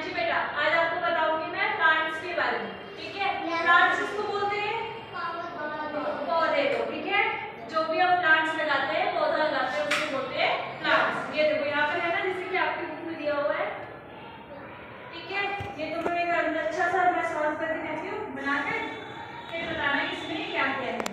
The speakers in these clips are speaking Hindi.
जी बेटा, आज आपको बताऊंगी मैं प्लांट्स के बारे में। ठीक है, प्लांट्स किसको बोलते हैं? पौधे को। ठीक है, जो भी हम प्लांट्स लगाते हैं, पौधा लगाते हैं, उसको बोलते हैं प्लांट्स। ये देखो यहाँ पर है ना, जैसे कि आपकी बुक में दिया हुआ है। ठीक है, ये तुम लोग एक अच्छा सा मैं सॉल्व करके देती हूँ बनाकर, फिर बताना इसमें क्या क्या है।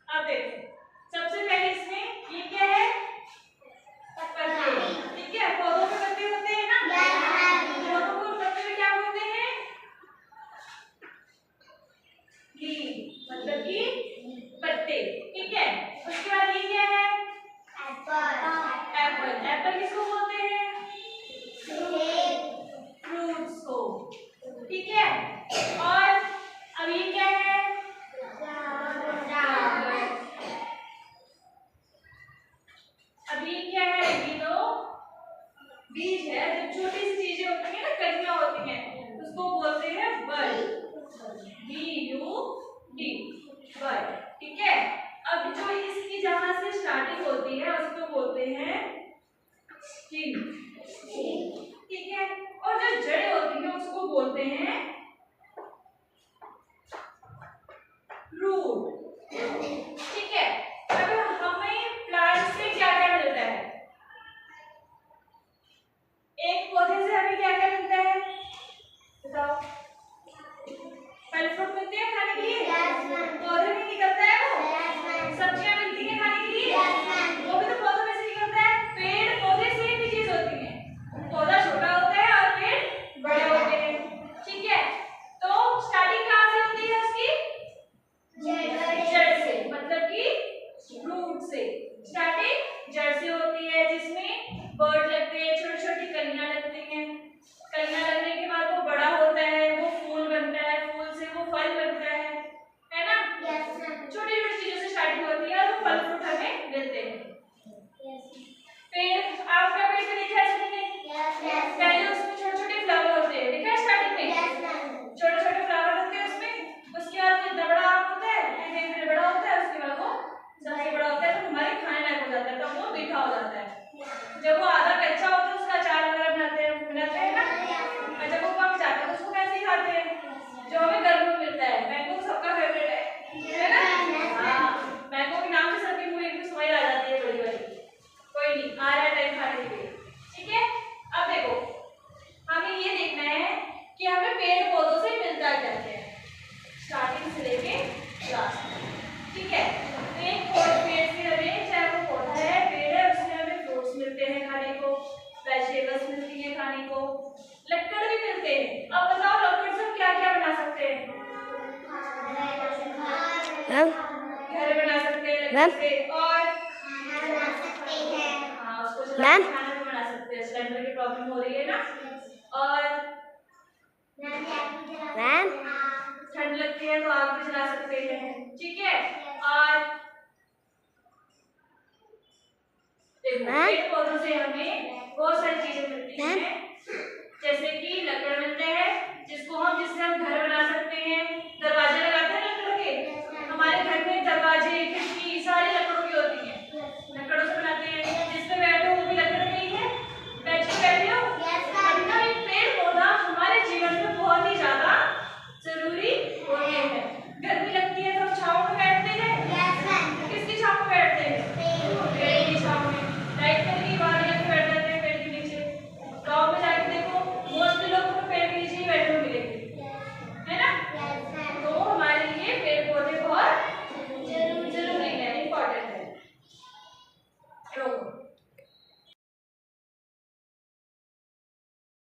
अब देखो, सबसे पहले इसमें ये क्या है? पत्ते। ठीक है, पौधों में पत्ते होते हैं ना? पौधों को पत्ते में क्या बोलते हैं? लीफ, मतलब कि पत्ते। ठीक है, उसके बाद ये क्या है? एप्पल। एप्पल किसको बोलते हैं? फ्रूट्स को। ठीक है, और अब ये क्या है? अब ये क्या है? ये तो बीज है। जो छोटी सी चीजें होती हैं ना, कलियां होती हैं, उसको बोलते हैं बड। BUD, बड। ठीक है, अब जो इसकी जहां से स्टार्टिंग होती है उसको बोलते हैं स्टिम। ठीक है, और जो जड़ें होती हैं उसको बोलते हैं रूट। ठीक है, अब हमें प्लांट से क्या क्या मिलता है? एक पौधे से हमें क्या क्या मिलता है बताओ? फल फ्रूट मिलते हैं खाने के लिए? पौधे में निकलता है वो? सब्जियां मिलती हैं खाने के लिए? वो भी तो पौधों में से निकलता है। पेड़ पौधे सेम ही चीज होती है, पौधा छोटा होता है और पेड़ बड़े होते हैं। ठीक है, तो स्टार्टिंग कहाँ से होती है उसकी? मैम घर बना सकते हैं मैम लकड़ी से, और हाँ उसको जला मैम के खाना भी बना सकते हैं, सिलेंडर की प्रॉब्लम हो रही है ना, और मैम ठंड लगती है तो आग भी जला सकते हैं, ठीक है। और देखो मैम पेड़ पौधों से हमें बहुत सारी चीजें मिलती हैं, जैसे कि लकड़ मिलते हैं जिससे हम घर